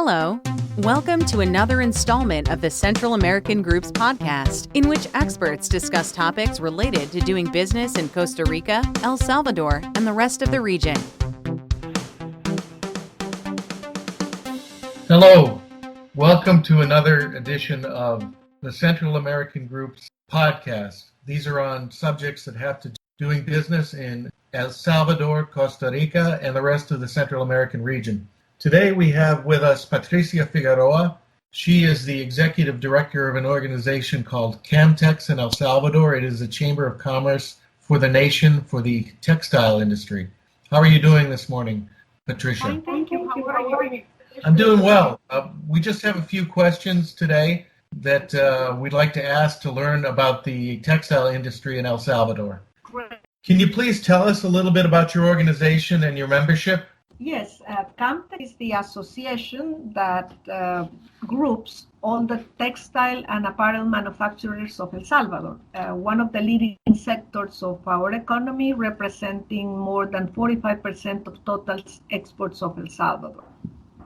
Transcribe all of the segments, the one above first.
Hello. Welcome to another installment of the Central American Group's podcast, in which experts discuss topics related to doing business in Costa Rica, El Salvador, and the rest of the region. Hello. Welcome to another edition of the Central American Group's podcast. These are on subjects that have to do doing business in El Salvador, Costa Rica, and the rest of the Central American region. Today we have with us Patricia Figueroa. She is the executive director of an organization called CAMTEX in El Salvador. It is a chamber of commerce for the nation for the textile industry. How are you doing this morning, Patricia? Thank you. How are you? I'm doing well. We just have a few questions today that we'd like to ask to learn about the textile industry in El Salvador. Can you please tell us a little bit about your organization and your membership? Yes, CAMTEX is the association that groups all the textile and apparel manufacturers of El Salvador, one of the leading sectors of our economy, representing more than 45% of total exports of El Salvador.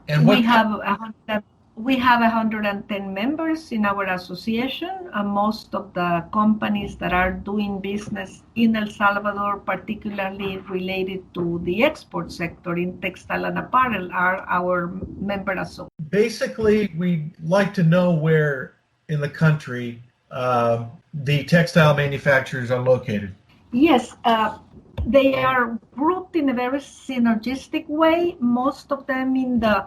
And we have 110 members in our association, and most of the companies that are doing business in El Salvador, particularly related to the export sector in textile and apparel, are our member associations. Basically, we'd like to know where in the country the textile manufacturers are located. Yes, they are grouped in a very synergistic way, most of them in the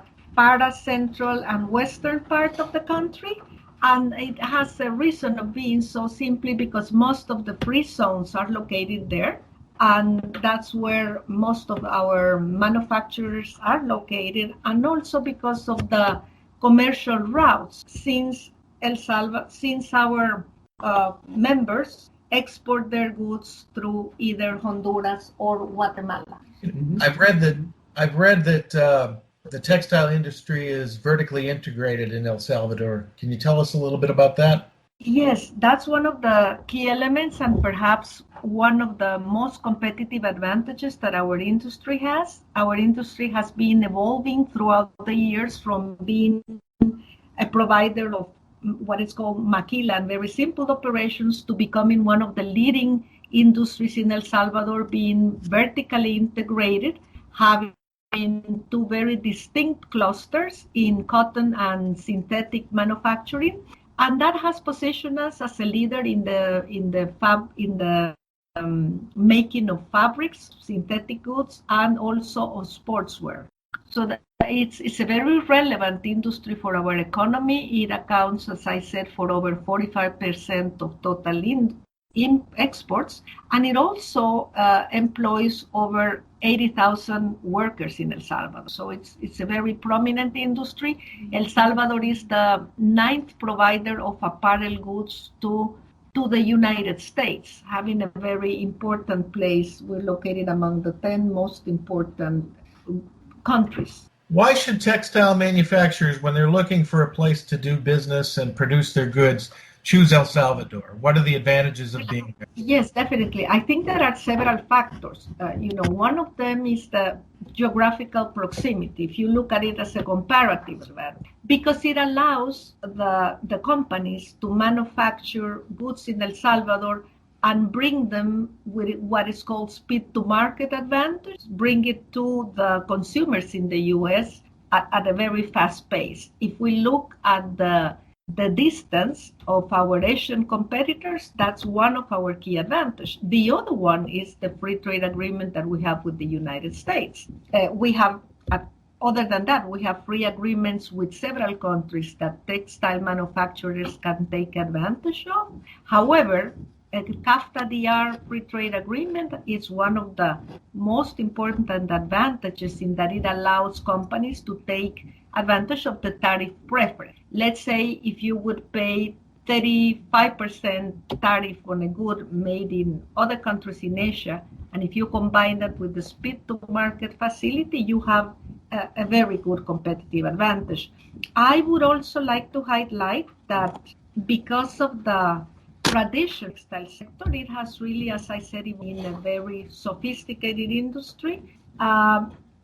central and western part of the country, and it has a reason of being so simply because most of the free zones are located there, and that's where most of our manufacturers are located, and also because of the commercial routes, since our members export their goods through either Honduras or Guatemala. I've read that the textile industry is vertically integrated in El Salvador. Can you tell us a little bit about that? Yes, that's one of the key elements and perhaps one of the most competitive advantages that our industry has. Our industry has been evolving throughout the years from being a provider of what is called maquila and very simple operations to becoming one of the leading industries in El Salvador, being vertically integrated, having two very distinct clusters in cotton and synthetic manufacturing, and that has positioned us as a leader in the making of fabrics, synthetic goods, and also of sportswear. So that it's a very relevant industry for our economy. It accounts, as I said, for over 45% of total in exports, and it also employs over 80,000 workers in El Salvador. So it's a very prominent industry. El Salvador is the 9th provider of apparel goods to the United States, having a very important place. We're located among the 10 most important countries. Why should textile manufacturers, when they're looking for a place to do business and produce their goods, choose El Salvador? What are the advantages of being there? Yes, definitely. I think there are several factors. One of them is the geographical proximity. If you look at it as a comparative advantage, because it allows the companies to manufacture goods in El Salvador and bring them with what is called speed to market advantage, bring it to the consumers in the U.S. at a very fast pace. If we look at the distance of our Asian competitors, that's one of our key advantages. The other one is the free trade agreement that we have with the United States. Other than that, we have free agreements with several countries that textile manufacturers can take advantage of. However, a CAFTA-DR free trade agreement is one of the most important advantages in that it allows companies to take advantage of the tariff preference. Let's say if you would pay 35% tariff on a good made in other countries in Asia, and if you combine that with the speed to market facility, you have a very good competitive advantage. I would also like to highlight that because of the traditional textile sector, it has really, as I said, been a very sophisticated industry.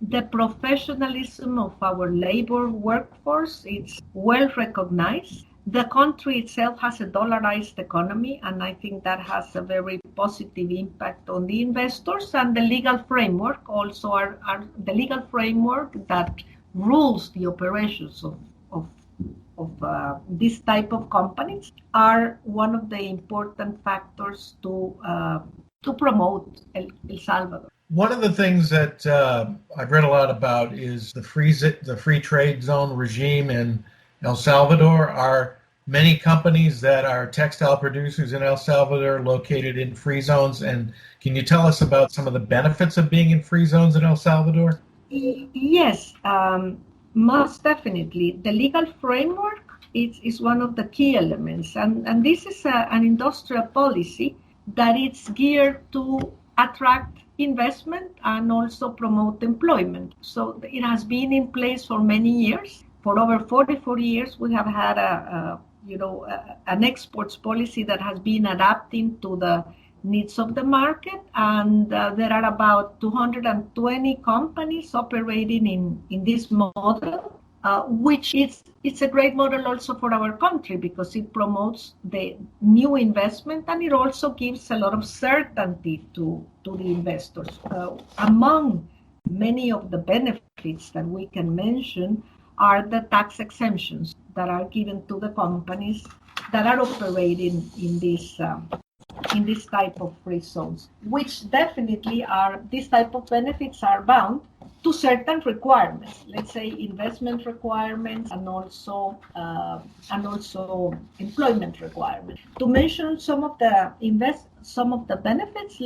the professionalism of our labor workforce is well recognized. The country itself has a dollarized economy, and I think that has a very positive impact on the investors. And the legal framework also are the legal framework that rules the operations of this type of companies are one of the important factors to promote El Salvador. One of the things that I've read a lot about is the free trade zone regime in El Salvador. Are many companies that are textile producers in El Salvador located in free zones? And can you tell us about some of the benefits of being in free zones in El Salvador? Yes, most definitely. The legal framework is one of the key elements. And this is an industrial policy that is geared to attract investment and also promote employment. So it has been in place for many years. For over 44 years, we have had an exports policy that has been adapting to the needs of the market, and there are about 220 companies operating in this model, which it's a great model also for our country because it promotes the new investment and it also gives a lot of certainty to the investors. Among many of the benefits that we can mention are the tax exemptions that are given to the companies that are operating in this type of free zones, which definitely these type of benefits are bound to certain requirements, let's say investment requirements and also employment requirements. To mention some of the benefits,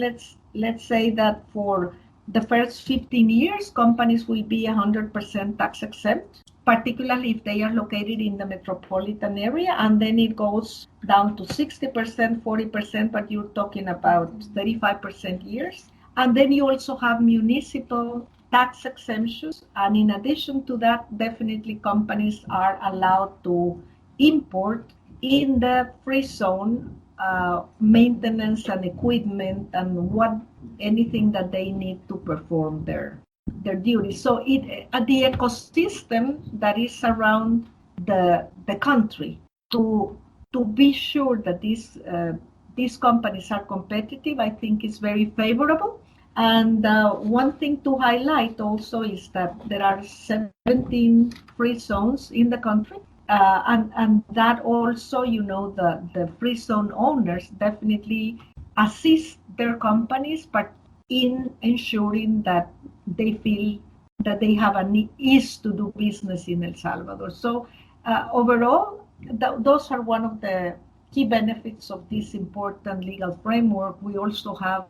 let's say that for the first 15 years, companies will be 100% tax exempt, particularly if they are located in the metropolitan area, and then it goes down to 60%, 40%, but you're talking about 35% years. And then you also have municipal tax exemptions, and in addition to that, definitely companies are allowed to import in the free zone maintenance and equipment and anything that they need to perform their duties. So the ecosystem that is around the country to be sure that these companies are competitive, I think is very favorable. And one thing to highlight also is that there are 17 free zones in the country. And that also, the free zone owners definitely assist their companies, but in ensuring that they feel that they have an ease to do business in El Salvador. So overall, those are one of the key benefits of this important legal framework. We also have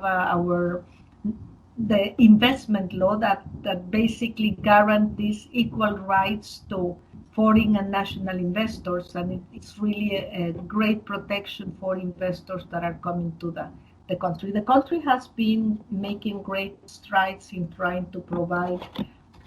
the investment law that basically guarantees equal rights to foreign and national investors, and it's really a great protection for investors that are coming to the country. The country has been making great strides in trying to provide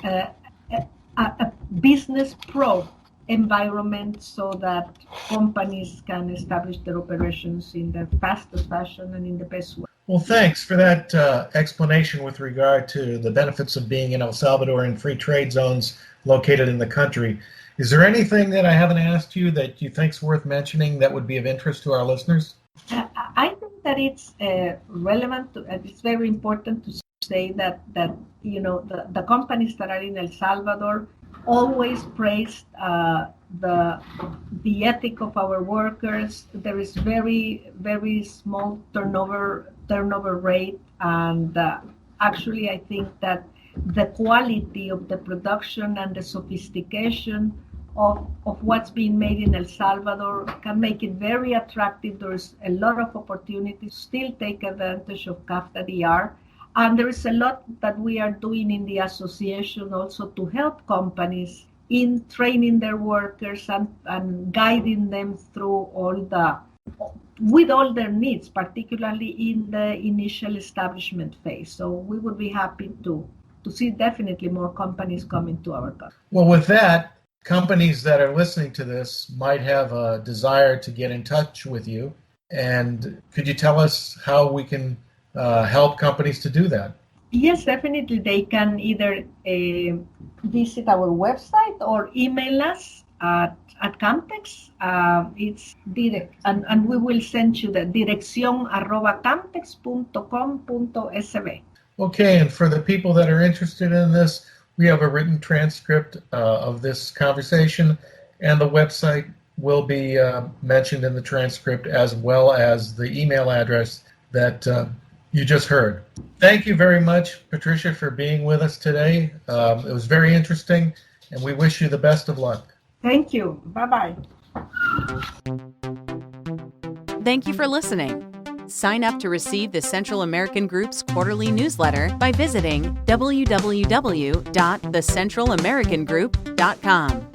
a business pro environment so that companies can establish their operations in the fastest fashion and in the best way. Well, thanks for that explanation with regard to the benefits of being in El Salvador and free trade zones located in the country. Is there anything that I haven't asked you that you think is worth mentioning that would be of interest to our listeners? I think that it's relevant. It's very important to say that the companies that are in El Salvador always praised the ethic of our workers. There is very, very small turnover rate, and actually I think that the quality of the production and the sophistication of what's being made in El Salvador can make it very attractive. There's a lot of opportunities to still take advantage of CAFTA-DR. And there is a lot that we are doing in the association also to help companies in training their workers and guiding them through with all their needs, particularly in the initial establishment phase. So we would be happy to see definitely more companies coming to our country. Well, with that, companies that are listening to this might have a desire to get in touch with you. And could you tell us how we can help companies to do that? Yes, definitely. They can either visit our website or email us at CAMTEX. It's direct, and we will send you the dirección@camtex.com.sb. Okay, and for the people that are interested in this, we have a written transcript of this conversation, and the website will be mentioned in the transcript, as well as the email address that you just heard. Thank you very much, Patricia, for being with us today. It was very interesting, and we wish you the best of luck. Thank you. Bye-bye. Thank you for listening. Sign up to receive the Central American Group's quarterly newsletter by visiting www.thecentralamericangroup.com.